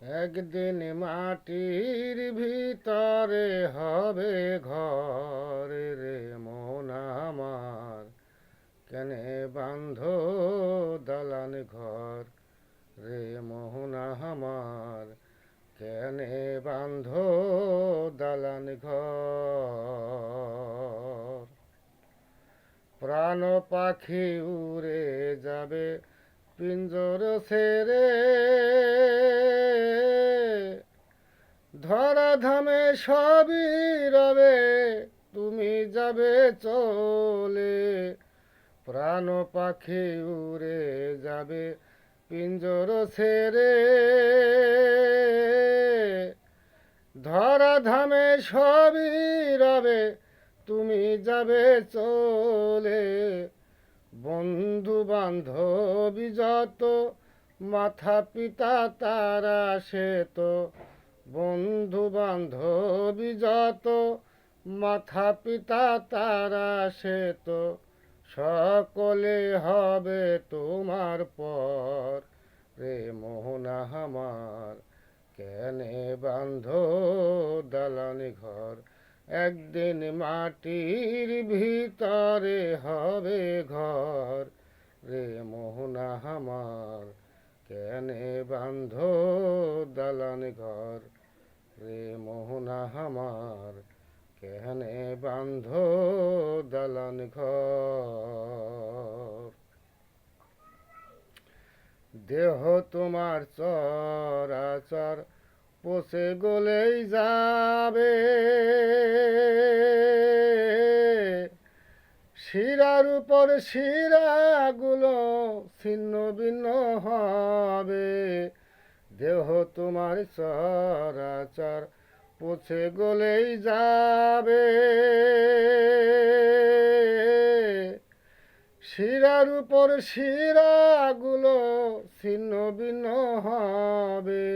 একদিন মাটির ভিতরে হবে ঘর রে মন আমার, কেনে বান্ধ দালান ঘর রে মোহন আমার, কেনে বান্ধ দালান ঘর। প্রাণ পাখি উড়ে যাবে পিঞ্জর ছেড়ে, ধরা ধামে সবই রবে তুমি যাবে চলে। প্রাণ পাখি উড়ে যাবে পিঞ্জর ছেড়ে, ধরা ধামে সবই রবে তুমি যাবে চলে। বন্ধু বান্ধবী যত, মাথা পিতা তারা সে তো, বন্ধু বান্ধবী যত, মাথা পিতা তারা সে তো, সকলে হবে তোমার পর রে মোহন আমার, কেনে বান্ধ দালানি ঘর। একদিন মাটির ভিতরে হবে ঘর রে মোহন আমার, কেনে বান্ধ দালান ঘর রে মোহন আমার, কেনে বান্ধ দালান ঘর। দেহ তোমার চরাচর পচে গলেই যাবে, শিরার উপর শিরাগুলো ছিন্ন ভিন্ন হবে। দেহ তোমার চরাচর পচে গলেই যাবে, শিরার উপর শিরাগুলো ছিন্ন ভিন্ন হবে।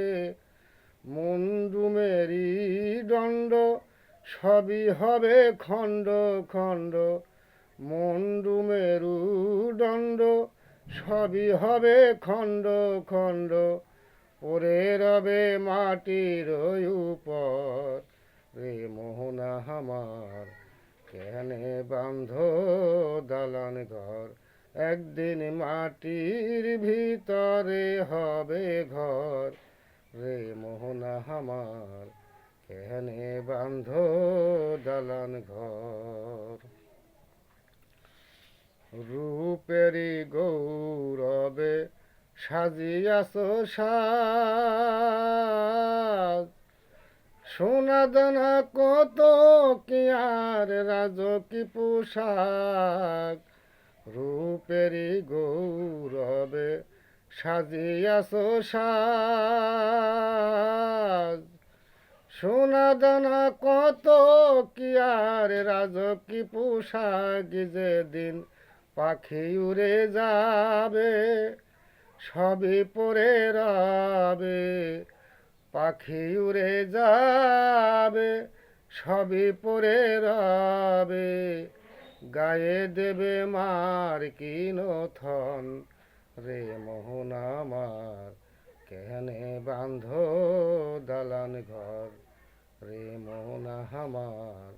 মুন্ডু মেরি দণ্ড সবই হবে খণ্ড খণ্ড, মুন্ডু মেরু দণ্ড সবই হবে খণ্ড খণ্ড, পরে রবে মাটির উপর রে মোহন আমার, কেনে বান্ধ দালান ঘর। একদিন মাটির ভিতরে হবে ঘর রে মোহন আমার, কেনে বান্ধ দালান ঘর। রূপেরি গৌরবে সাজিয়াছ সাজ, সোনা দানা কত কি আর রাজকি পোশাক। রূপেরি গৌরবে সাজিয়াছ সাজ, সোনা দানা কত কি আর রাজকি পোশাক। যেদিন পাখি উড়ে যাবে সবই পরে রবে, পাখি উড়ে যাবে সবই পরে রবে। গায়ে দেবে মার কিনথন রে মোহন আমার, কেনে বান্ধ দালান ঘর রে মোহন আমার,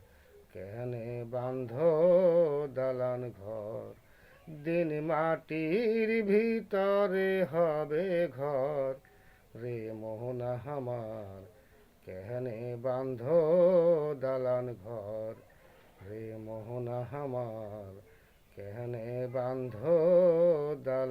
কেনে বান্ধ দালান ঘর। দিন মাটির ভিতরে হবে ঘর রে মোহন আমার, কেনে বান্ধ দালান ঘর রে মোহন আমার, কেনে বান্ধ দালান